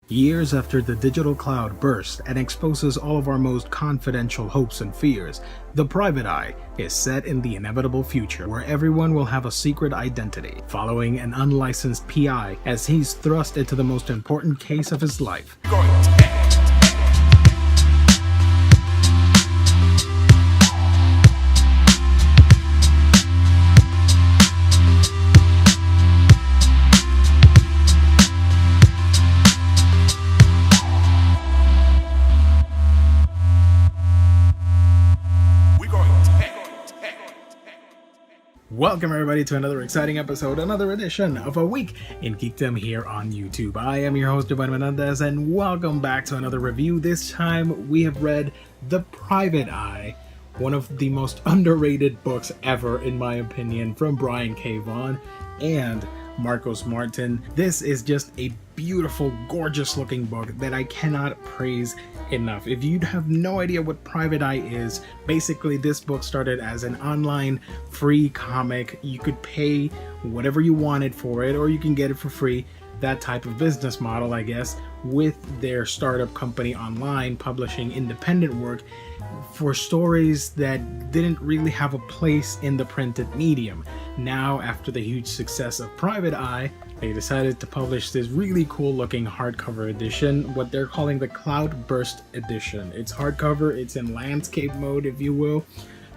Years after the digital cloud bursts and exposes all of our most confidential hopes and fears, the private eye is set in the inevitable future where everyone will have a secret identity, following an unlicensed PI as he's thrust into the most important case of his life. Welcome everybody to another exciting episode, another edition of A Week in Geekdom here on YouTube. I am your host, Giovanni Menendez, and welcome back to another review. This time we have read The Private Eye, one of the most underrated books ever in my opinion, from Brian K. Vaughan and Marcos Martin. This is just a beautiful, gorgeous looking book that I cannot praise enough. If you have no idea what Private Eye is, basically this book started as an online free comic. You could pay whatever you wanted for it, or you can get it for free. That type of business model, I guess, with their startup company online publishing independent work for stories that didn't really have a place in the printed medium. Now, after the huge success of Private Eye, they decided to publish this really cool looking hardcover edition, what they're calling the Cloudburst edition. It's hardcover, it's in landscape mode, if you will,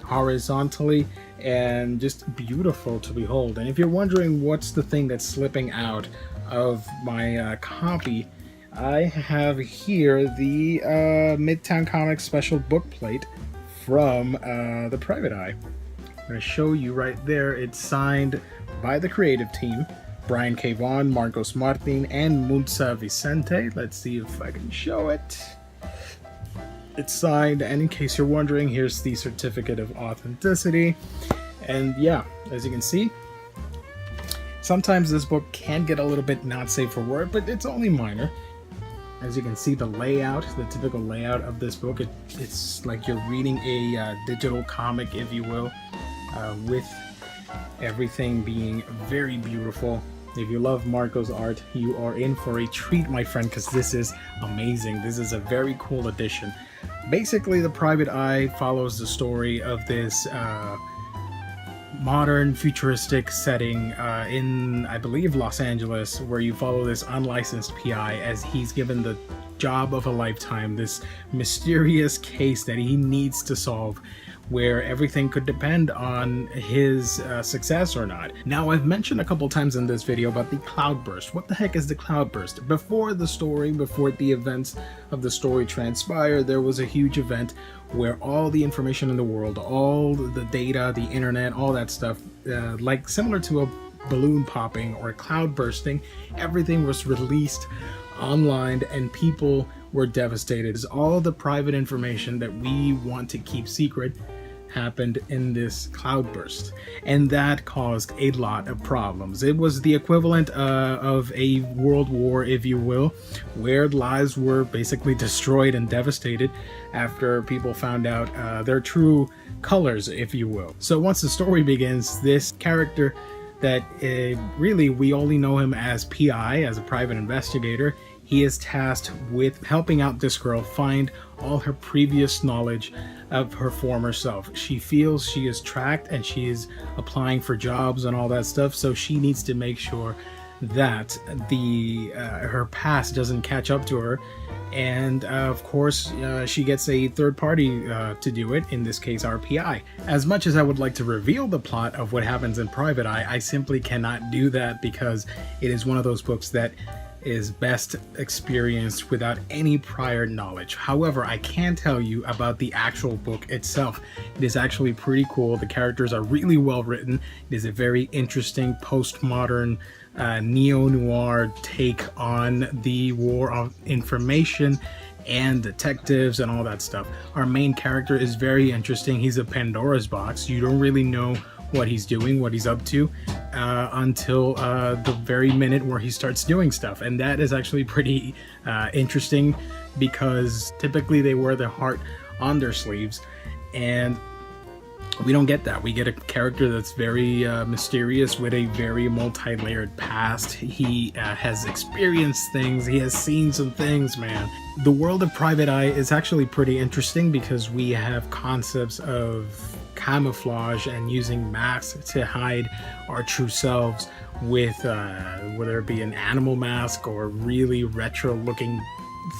horizontally, and just beautiful to behold. And if you're wondering what's the thing that's slipping out of my copy, I have here the Midtown Comics special book plate from the Private Eye. I'm going to show you right there. It's signed by the creative team, Brian K. Vaughan, Marcos Martin, and Muntsa Vicente. Let's see if I can show it. It's signed, and in case you're wondering, here's the certificate of authenticity. And yeah, as you can see, sometimes this book can get a little bit not safe for work, but it's only minor. As you can see, the layout, the typical layout of this book, it's like you're reading a digital comic, if you will, with everything being very beautiful. If you love Marco's art, you are in for a treat, my friend, because this is amazing. This is a very cool edition. Basically, The Private Eye follows the story of this modern futuristic setting in, I believe, Los Angeles, where you follow this unlicensed PI as he's given the job of a lifetime, this mysterious case that he needs to solve, where everything could depend on his success or not. Now, I've mentioned a couple times in this video about the Cloudburst. What the heck is the Cloudburst? Before the story, before the events of the story transpire, there was a huge event where all the information in the world, all the data, the internet, all that stuff, like similar to a balloon popping or cloud bursting, everything was released online and people were devastated. All the private information that we want to keep secret happened in this cloudburst, and that caused a lot of problems. It was the equivalent of a world war, if you will, where lives were basically destroyed and devastated after people found out their true colors, if you will. So once the story begins, this character that really we only know him as PI, as a private investigator, he is tasked with helping out this girl find all her previous knowledge of her former self. She feels she is tracked and she is applying for jobs and all that stuff, so she needs to make sure that her past doesn't catch up to her. And of course, she gets a third party to do it, in this case our PI. As much as I would like to reveal the plot of what happens in Private Eye, I simply cannot do that because it is one of those books that is best experienced without any prior knowledge. However, I can tell you about the actual book itself. It is actually pretty cool. The characters are really well written. It is a very interesting postmodern neo-noir take on the war of information and detectives and all that stuff. Our main character is very interesting. He's a Pandora's box. You don't really know what he's doing, what he's up to, until the very minute where he starts doing stuff. And that is actually pretty interesting because typically they wear their heart on their sleeves. And We don't get that. We get a character that's very mysterious with a very multi-layered past. He has experienced things. He has seen some things, man. The world of Private Eye is actually pretty interesting because we have concepts of camouflage and using masks to hide our true selves with whether it be an animal mask or really retro looking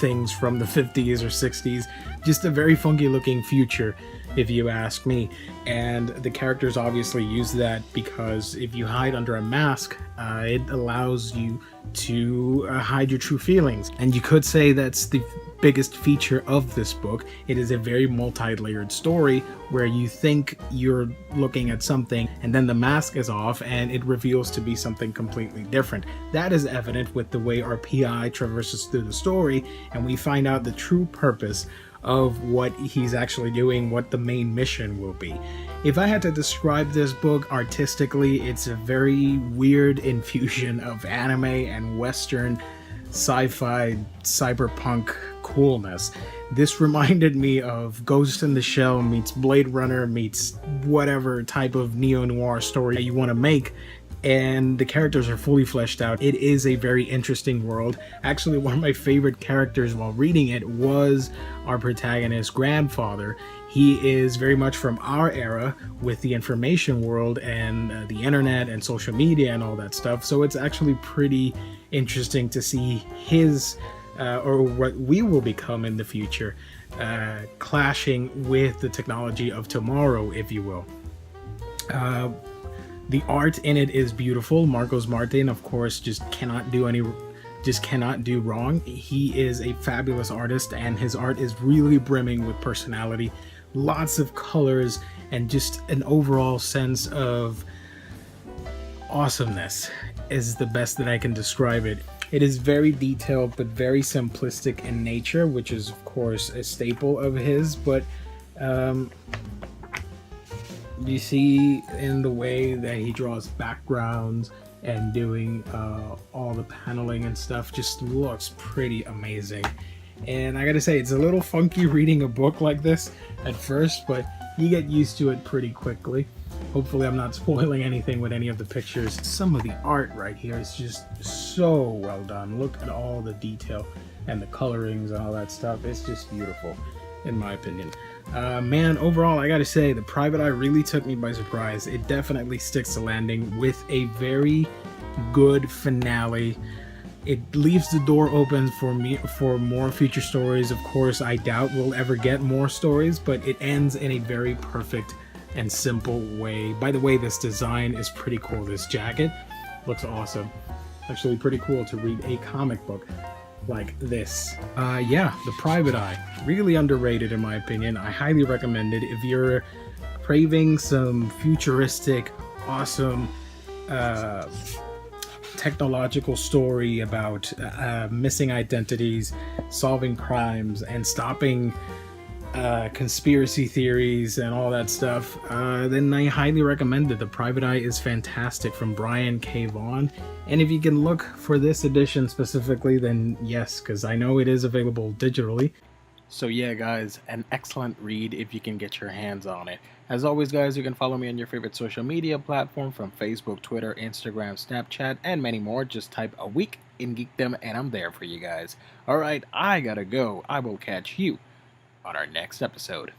things from the 50s or 60s. Just a very funky looking future, if you ask me. And the characters obviously use that because if you hide under a mask, it allows you to hide your true feelings. And you could say that's the biggest feature of this book. It is a very multi-layered story where you think you're looking at something and then the mask is off and it reveals to be something completely different. That is evident with the way our PI traverses through the story, and we find out the true purpose of what he's actually doing, what the main mission will be. If I had to describe this book artistically, it's a very weird infusion of anime and Western sci-fi cyberpunk coolness. This reminded me of Ghost in the Shell meets Blade Runner meets whatever type of neo-noir story that you want to make, and the characters are fully fleshed out. It is a very interesting world. Actually, one of my favorite characters while reading it was our protagonist's grandfather. He is very much from our era with the information world and the internet and social media and all that stuff, so it's actually pretty interesting to see his or what we will become in the future clashing with the technology of tomorrow, if you will. The art in it is beautiful. Marcos Martin, of course, just cannot do wrong. He is a fabulous artist, and his art is really brimming with personality, lots of colors, and just an overall sense of awesomeness is the best that I can describe it. It is very detailed but very simplistic in nature, which is of course a staple of his, but you see in the way that he draws backgrounds and doing all the paneling and stuff just looks pretty amazing. And I gotta say, it's a little funky reading a book like this at first, but you get used to it pretty quickly. Hopefully I'm not spoiling anything with any of the pictures. Some of the art right here is just so well done. Look at all the detail and the colorings and all that stuff. It's just beautiful, in my opinion. Man, overall, I gotta say, the Private Eye really took me by surprise. It definitely sticks the landing with a very good finale. It leaves the door open for me for more future stories. Of course, I doubt we'll ever get more stories, but it ends in a very perfect and simple way. By the way, this design is pretty cool. This jacket looks awesome. Actually pretty cool to read a comic book like this. Yeah, The Private Eye, really underrated in my opinion. I highly recommend it if you're craving some futuristic, awesome technological story about missing identities, solving crimes, and stopping conspiracy theories and all that stuff, then I highly recommend it. The Private Eye is fantastic from Brian K. Vaughan, and if you can look for this edition specifically, then yes, because I know it is available digitally. So yeah, guys, an excellent read if you can get your hands on it. As always, guys, you can follow me on your favorite social media platform from Facebook, Twitter, Instagram, Snapchat, and many more. Just type "a week in Geekdom" and I'm there for you guys. Alright, I gotta go. I will catch you on our next episode.